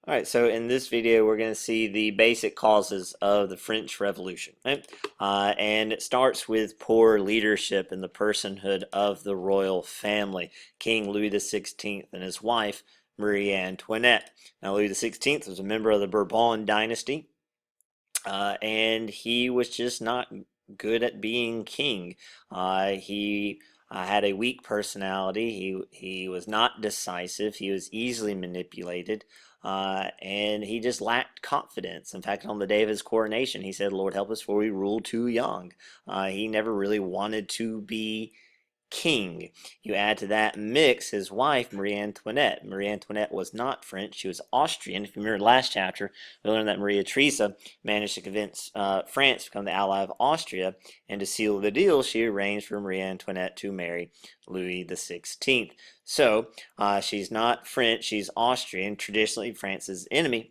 All right, so in this video, we're going to see the basic causes of the French Revolution, right? And it starts with poor leadership and the personhood of the royal family, King Louis XVI and his wife, Marie Antoinette. Now, Louis XVI was a member of the Bourbon dynasty, and he was just not good at being king. He had a weak personality. He was not decisive. He was easily manipulated, and he just lacked confidence. In fact, on the day of his coronation, he said, "Lord, help us, for we rule too young." He never really wanted to be king. You add to that mix his wife, Marie Antoinette. Marie Antoinette was not French, she was Austrian. If you remember last chapter, we learned that Maria Theresa managed to convince France to become the ally of Austria, and to seal the deal, she arranged for Marie Antoinette to marry Louis XVI. So she's not French, she's Austrian, traditionally France's enemy.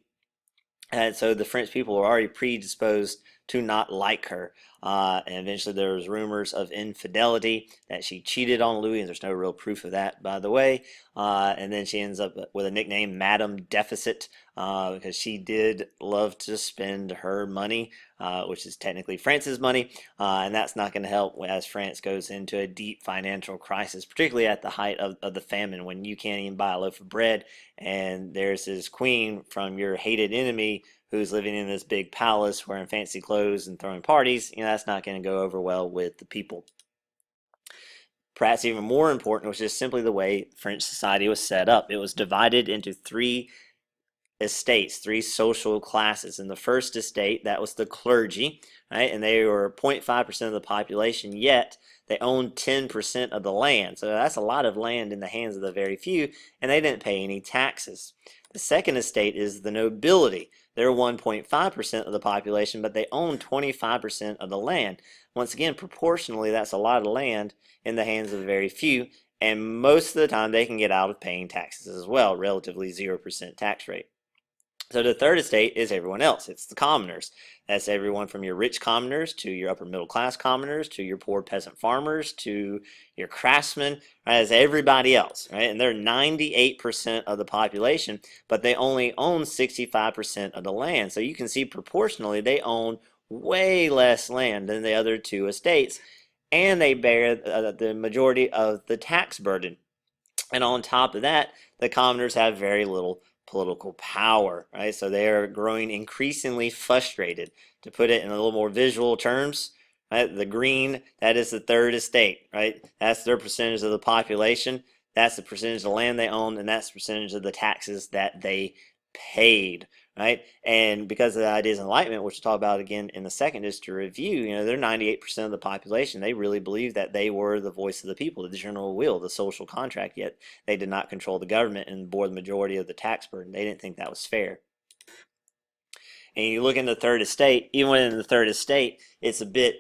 And so the French people were already predisposed to not like her. And eventually there was rumors of infidelity, that she cheated on Louis, and there's no real proof of that, by the way. And then she ends up with a nickname, Madame Deficit, because she did love to spend her money, which is technically France's money. And that's not going to help as France goes into a deep financial crisis, particularly at the height of the famine, when you can't even buy a loaf of bread. And there's this queen from your hated enemy who's living in this big palace wearing fancy clothes and throwing parties. That's not going to go over well with the people. Perhaps even more important was just simply the way French society was set up. It was divided into three estates, three social classes. In the first estate, that was the clergy, right? And they were 0.5% of the population, yet they owned 10% of the land. So that's a lot of land in the hands of the very few, and they didn't pay any taxes. The second estate is the nobility. They're 1.5% of the population, but they own 25% of the land. Once again, proportionally, that's a lot of land in the hands of the very few, and most of the time they can get out of paying taxes as well, relatively 0% tax rate. So the third estate is everyone else. It's the commoners. That's everyone from your rich commoners to your upper middle class commoners to your poor peasant farmers to your craftsmen, right? As everybody else, right? And they're 98% of the population, but they only own 65% of the land. So you can see proportionally they own way less land than the other two estates, and they bear the majority of the tax burden. And on top of that, the commoners have very little political power, right? So they are growing increasingly frustrated. To put it in a little more visual terms, right? The green, that is the third estate, right? That's their percentage of the population. That's the percentage of the land they own, and that's the percentage of the taxes that they paid, right? And because of the ideas of enlightenment, which we'll talk about again in a second, just to review, they're 98% of the population. They really believe that they were the voice of the people, the general will, the social contract, yet they did not control the government and bore the majority of the tax burden. They didn't think that was fair. And you look in the third estate, even within the third estate, it's a bit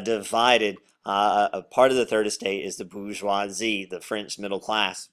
divided. A part of the third estate is the bourgeoisie, the French middle class.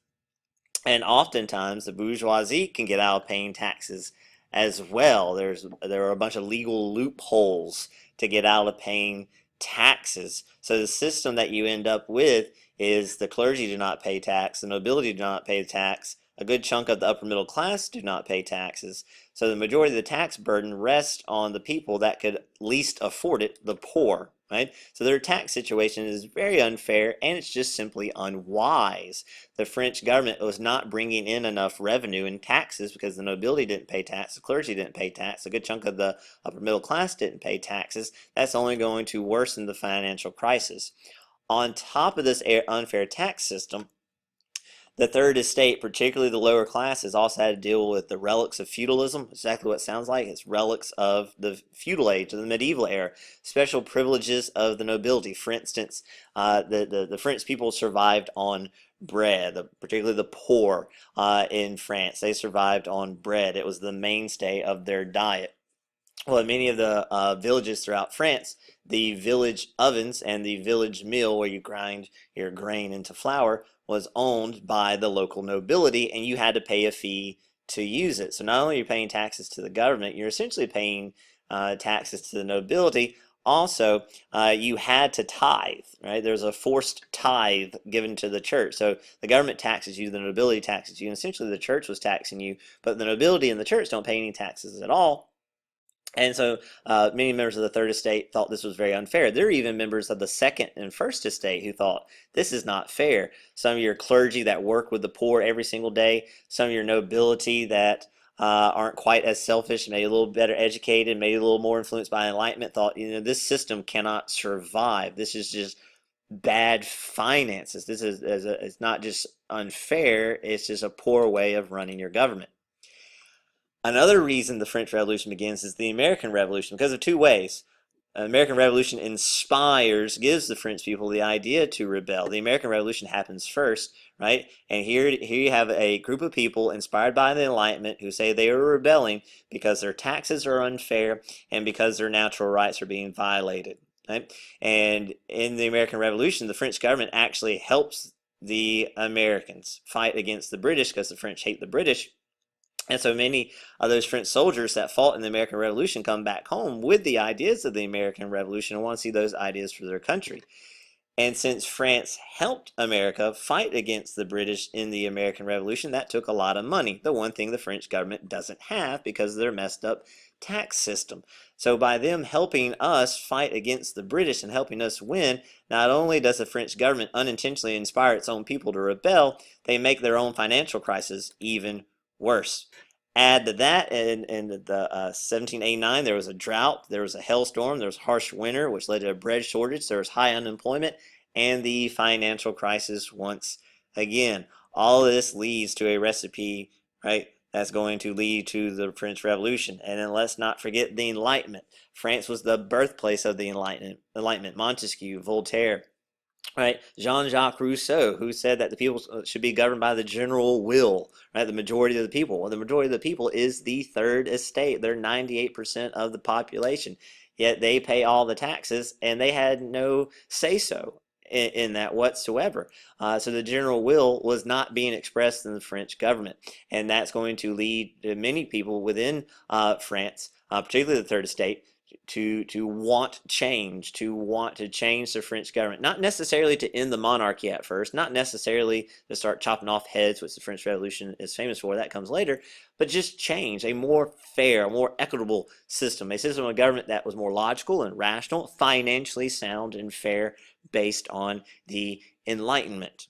And oftentimes the bourgeoisie can get out of paying taxes as well. There are a bunch of legal loopholes to get out of paying taxes. So the system that you end up with is the clergy do not pay tax, the nobility do not pay tax, a good chunk of the upper middle class do not pay taxes. So the majority of the tax burden rests on the people that could least afford it, the poor. Right? So their tax situation is very unfair, and it's just simply unwise. The French government was not bringing in enough revenue in taxes because the nobility didn't pay tax, the clergy didn't pay tax, a good chunk of the upper middle class didn't pay taxes. That's only going to worsen the financial crisis. On top of this unfair tax system, the third estate, particularly the lower classes, also had to deal with the relics of feudalism, exactly what it sounds like. It's relics of the feudal age, of the medieval era, special privileges of the nobility. For instance, the French people survived on bread, particularly the poor in France. They survived on bread. It was the mainstay of their diet. Well, in many of the villages throughout France, the village ovens and the village mill where you grind your grain into flour was owned by the local nobility, and you had to pay a fee to use it. So not only are you paying taxes to the government, you're essentially paying taxes to the nobility, also, you had to tithe, right? There's a forced tithe given to the church. So the government taxes you, the nobility taxes you, and essentially the church was taxing you, but the nobility and the church don't pay any taxes at all. And so many members of the Third Estate thought this was very unfair. There are even members of the Second and First Estate who thought this is not fair. Some of your clergy that work with the poor every single day, some of your nobility that aren't quite as selfish, maybe a little better educated, maybe a little more influenced by enlightenment, thought, this system cannot survive. This is just bad finances. This is it's not just unfair, it's just a poor way of running your government. Another reason the French Revolution begins is the American Revolution, because of two ways. The American Revolution gives the French people the idea to rebel. The American Revolution happens first, right? And here you have a group of people inspired by the Enlightenment who say they are rebelling because their taxes are unfair and because their natural rights are being violated. Right? And in the American Revolution, the French government actually helps the Americans fight against the British because the French hate the British. And so many of those French soldiers that fought in the American Revolution come back home with the ideas of the American Revolution and want to see those ideas for their country. And since France helped America fight against the British in the American Revolution, that took a lot of money. The one thing the French government doesn't have because of their messed up tax system. So by them helping us fight against the British and helping us win, not only does the French government unintentionally inspire its own people to rebel, they make their own financial crisis even worse. Add to that, in the 1789, there was a drought, there was a hailstorm, there was harsh winter, which led to a bread shortage, there was high unemployment, and the financial crisis once again. All of this leads to a recipe, right, that's going to lead to the French Revolution. And then let's not forget the Enlightenment. France was the birthplace of the Enlightenment. Montesquieu, Voltaire, right? Jean-Jacques Rousseau, who said that the people should be governed by the general will, right? The majority of the people. Well, the majority of the people is the Third Estate. They're 98% of the population. Yet they pay all the taxes, and they had no say-so in that whatsoever. So the general will was not being expressed in the French government. And that's going to lead to many people within France, particularly the Third Estate, to want change, to want to change the French government. Not necessarily to end the monarchy at first, not necessarily to start chopping off heads, which the French Revolution is famous for, that comes later, but just change, a more fair, more equitable system, a system of government that was more logical and rational, financially sound and fair, based on the Enlightenment.